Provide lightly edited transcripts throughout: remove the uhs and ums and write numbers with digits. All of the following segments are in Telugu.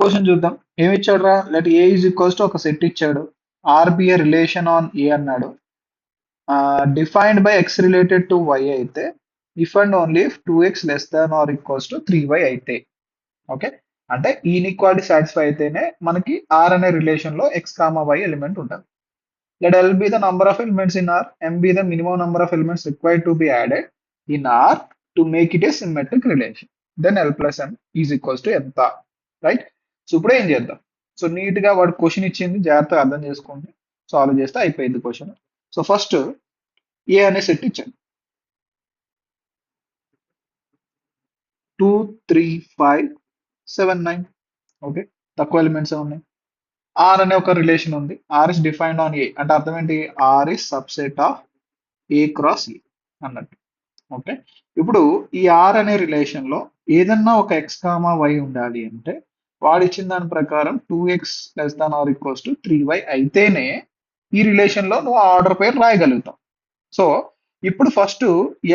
క్వశ్చన్ చూద్దాం. ఏమి ఇచ్చాడురా? Let A is equals to ఒక సెట్ ఇచ్చాడు. R be a relation on A అన్నాడు. Defined by x related to y అయితే if and only if 2x less than or equals to 3y అయితే. ఓకే, అంటే ఈ ఇన్ఈక్వాలిటీ సాటిస్ఫై అయితేనే మనకి ఆర్ అనే రిలేషన్ లో ఎక్స్ కామా వై ఎలిమెంట్ ఉంటుంది. Let L be the number of elements in R, M be the minimum number of elements required to be added in R to make it a symmetric relation. Then L plus M is equals to ఎంత, రైట్? సో ఇప్పుడు ఏం చేద్దాం? సో నీట్ గా వాడు క్వశ్చన్ ఇచ్చింది, జాగ్రత్తగా అర్థం చేసుకోండి, సాల్వ్ చేస్తే అయిపోయింది క్వశ్చన్. సో ఫస్ట్ ఏ అనే సెట్ ఇచ్చాను. 2, 3, 5, 7, 9. ఓకే, తక్కువ ఎలిమెంట్స్ ఉన్నాయి. ఆర్ అనే ఒక రిలేషన్ ఉంది. R is defined on A అంటే అర్థం ఏంటి? R is subset of A cross A అన్నట్టు. ఓకే, ఇప్పుడు ఈ ఆర్ అనే రిలేషన్ లో ఏదన్నా ఒక ఎక్స్ కామా వై ఉండాలి అంటే వాడు ఇచ్చిన దాని ప్రకారం 2x less than or equals to 3y అయితేనే ఈ రిలేషన్ లో నువ్వు ఆర్డర్ పేరు రాయగలుగుతావు. సో ఇప్పుడు ఫస్ట్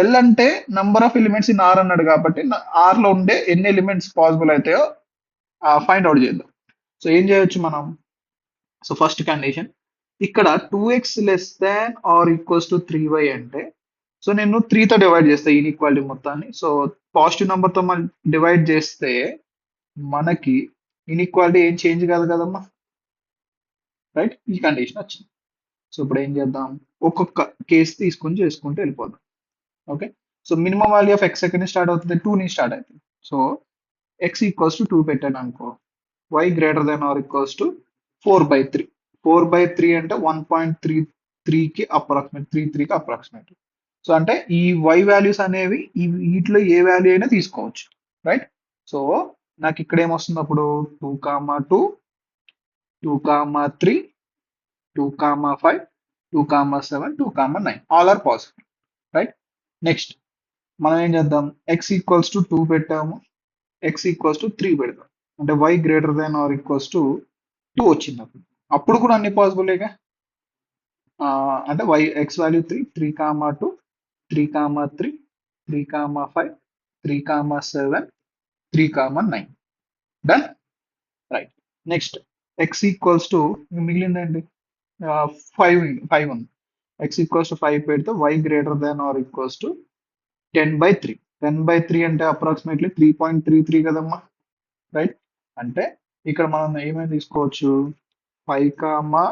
ఎల్ అంటే number of elements in R అన్నాడు కాబట్టి ఆర్ లో ఉండే ఎన్ని ఎలిమెంట్స్ పాసిబుల్ అవుతాయో ఫైండ్ అవుట్ చేద్దాం. సో ఏం చేయొచ్చు మనం? సో ఫస్ట్ కండిషన్ ఇక్కడ 2x less than or equals to 3y అంటే సో నేను 3 తో డివైడ్ చేస్తాను ఈక్వాలిటీ మొత్తాన్ని. సో పాజిటివ్ నెంబర్ తో మనం డివైడ్ చేస్తే మనకి ఇన్ఈక్వాలిటీ ఏం చేంజ్ కాదు కదమ్మా, రైట్? ఈ కండిషన్ వచ్చింది. సో ఇప్పుడు ఏం చేద్దాం? ఒక్కొక్క కేసు తీసుకొని చేసుకుంటూ వెళ్ళిపోదాం. Okay, so minimum value of X ఎక్కడి నుంచి స్టార్ట్ అవుతుంది? 2 నుంచి స్టార్ట్ అవుతుంది. సో ఎక్స్ ఈక్వల్స్ టు 2 పెట్టాను అనుకో, Y greater than or equals to 4/3. 4/3 అంటే 1.33కి అప్రాక్సిమేట్, 33కి అప్రాక్సిమేట్. సో అంటే ఈ వై వాల్యూస్ అనేవి వీటిలో ఏ వాల్యూ అయినా తీసుకోవచ్చు, రైట్? సో నాకు ఇక్కడ ఏమొస్తుంది అప్పుడు? 2, 2, 3, 2, 5, 2, 7, 2, 9 all are possible, right? Next మనం ఏం చేద్దాం? ఎక్స్ ఈక్వల్స్ టు 2 పెట్టాము, ఎక్స్ ఈక్వల్స్ టు 3 పెడదాం. అంటే Y greater than or equals to 2 వచ్చింది అప్పుడు. అప్పుడు కూడా అన్ని పాసిబుల్గా, అంటే Y X value 3, 3, 2, 3, 3, 3, 5, 3, 7, 3, 9. Done, right? Next X equals to మిగిలిందండి 5 ఉంది. ఎక్స్ ఈక్వల్స్ టు 5 పెడితే y greater than or equals to 10/3. 10/3 అంటే అప్రాక్సిమేట్లీ 3.33 కదమ్మా, రైట్? అంటే ఇక్కడ మనం ఏమైనా తీసుకోవచ్చు? 5,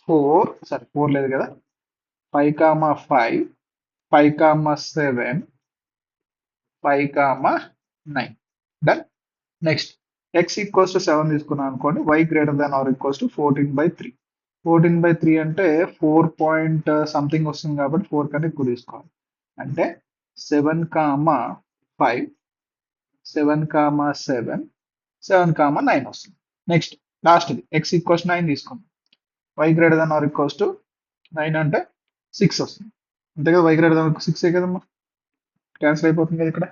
4, సరే 4 లేదు కదా, 5, 5, 5, 7, 5, 9. Done. Next X equals to 7 తీసుకున్నాం అనుకోండి, Y greater than or equals to 14/3. 14/3 అంటే 4 పాయింట్ సంథింగ్ వస్తుంది కాబట్టి 4 కంటే ఎక్కువ తీసుకోవాలి. అంటే 7, 5, 7, 7, 7, 9 వస్తుంది. నెక్స్ట్ లాస్ట్ ఇది ఎక్స్ ఈక్వల్స్ 9 తీసుకుందాం, Y greater than or equals to 9 అంటే 6 వస్తుంది. అంతే కదా, వై గ్రేటర్ దాన్ 6 కదమ్మా, క్యాన్సిల్ అయిపోతుంది కదా ఇక్కడ,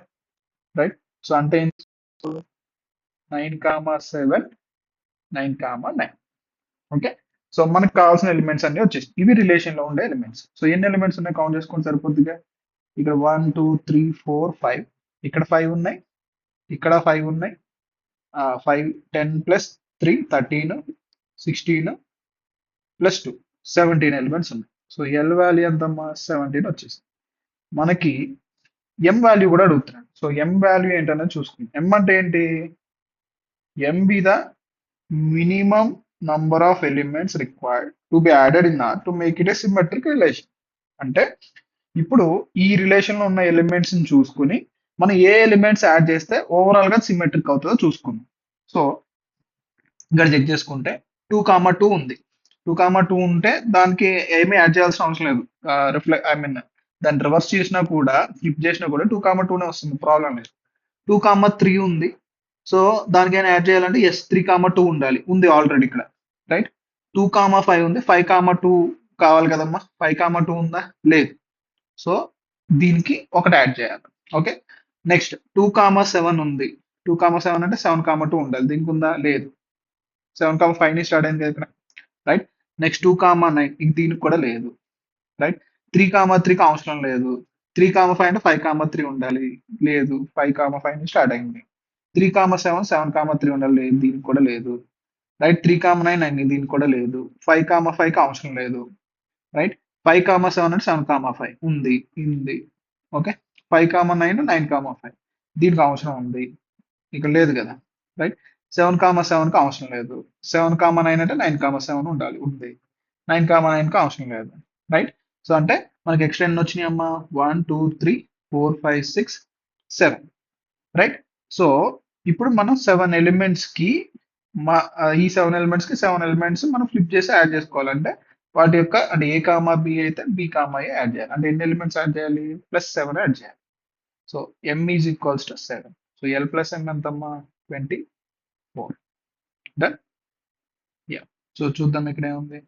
రైట్? సో అంటే 9, 7, 9, 9. ఓకే, సో మనకు కావాల్సిన ఎలిమెంట్స్ అన్ని వచ్చేసి ఇవి రిలేషన్ లో ఉండే ఎలిమెంట్స్. సో ఎన్ని ఎలిమెంట్స్ ఉన్నాయి కౌంట్ చేసుకుంటే సరిపోతుందిగా. ఇక్కడ 1, 2, 3, 4, 5, ఇక్కడ 5 ఉన్నాయి, ఇక్కడ 5 ఉన్నాయి. 5, 10 ప్లస్ 3, 13, 16 ప్లస్ 2, 17 ఎలిమెంట్స్ ఉన్నాయి. సో ఎల్ వాల్యూ ఎంతమ్మా? 17 వచ్చేసి మనకి ఎం వాల్యూ కూడా అడుగుతున్నాడు. సో ఎం వాల్యూ ఏంటనేది చూసుకుందాం. ఎం అంటే ఏంటి? M be the minimum number of elements required to be added in R to make it a symmetric relation. అంటే ఇప్పుడు ఈ రిలేషన్ లో ఉన్న ఎలిమెంట్స్ ని చూసుకుని మనం ఏ ఎలిమెంట్స్ యాడ్ చేస్తే ఓవరాల్ గా సిమెట్రిక్ అవుతుందో చూసుకుందాం. సో ఇక్కడ చెక్ చేసుకుంటే 2, 2 ఉంది. 2, 2 ఉంటే దానికి ఏమీ యాడ్ చేయాల్సిన అవసరం లేదు. ఐ మీన్ దాన్ని రివర్స్ చేసినా కూడా, ఫ్లిప్ చేసినా కూడా 2, 2నే వస్తుంది, ప్రాబ్లం లేదు. 2, 3 ఉంది. సో దానికైనా యాడ్ చేయాలంటే ఎస్ 3, 2 ఉండాలి, ఉంది ఆల్రెడీ ఇక్కడ, రైట్? 2, 5 ఉంది, 5, 2 కావాలి కదమ్మా, 5, 2 ఉందా? లేదు. సో దీనికి ఒకటి యాడ్ చేయాలి. ఓకే, నెక్స్ట్ 2, 7 ఉంది. 2, 7 అంటే 7, 2 ఉండాలి, దీనికి ఉందా? లేదు. 7, 5 ని స్టార్ట్ అయింది కదా ఇక్కడ, రైట్? నెక్స్ట్ 2, 9 దీనికి కూడా లేదు, రైట్? 3, 3కి అవసరం లేదు. 3, 5 అంటే 5, 3 ఉండాలి, లేదు. 5, 5 ని స్టార్ట్ అయింది. 3,7 7,3 ఉండాలి, దీనికి కూడా లేదు. రైట్, 3,9 9 దీనికి కూడా లేదు. 5,5 కి అవసరం లేదు. రైట్, 5,7 అంటే 7,5 ఉంది, ఉంది. ఓకే, 5,9 9,5 దీనికి అవసరం ఉంది, ఇక్కడ లేదు కదా. రైట్, 7,7 కి అవసరం లేదు. 7,9 అంటే 9,7 ఉండాలి, ఉంది. 9,9 కి అవసరం లేదు. రైట్, సో అంటే మనకి ఎక్స్ట్రా ఎన్ని వచ్చినాయి అమ్మా, 1 2 3 4 5 6 7. రైట్, సో ఇప్పుడు మనం 7 ఎలిమెంట్స్ కి ఈ 7 ఎలిమెంట్స్ కి 7 ఎలిమెంట్స్ మనం ఫ్లిప్ చేసి యాడ్ చేసుకోవాలంటే వాటి యొక్క అంటే ఏ కామా బి అయితే బి కామా ఏ యాడ్ చేయాలి. అంటే ఎన్ని ఎలిమెంట్స్ యాడ్ చేయాలి, +7 యాడ్ చేయాలి. So m is equals to 7. So l plus m ఎంతమ్మా, 24. డన్. యా, సో చూద్దాం ఇక్కడ ఏముంది.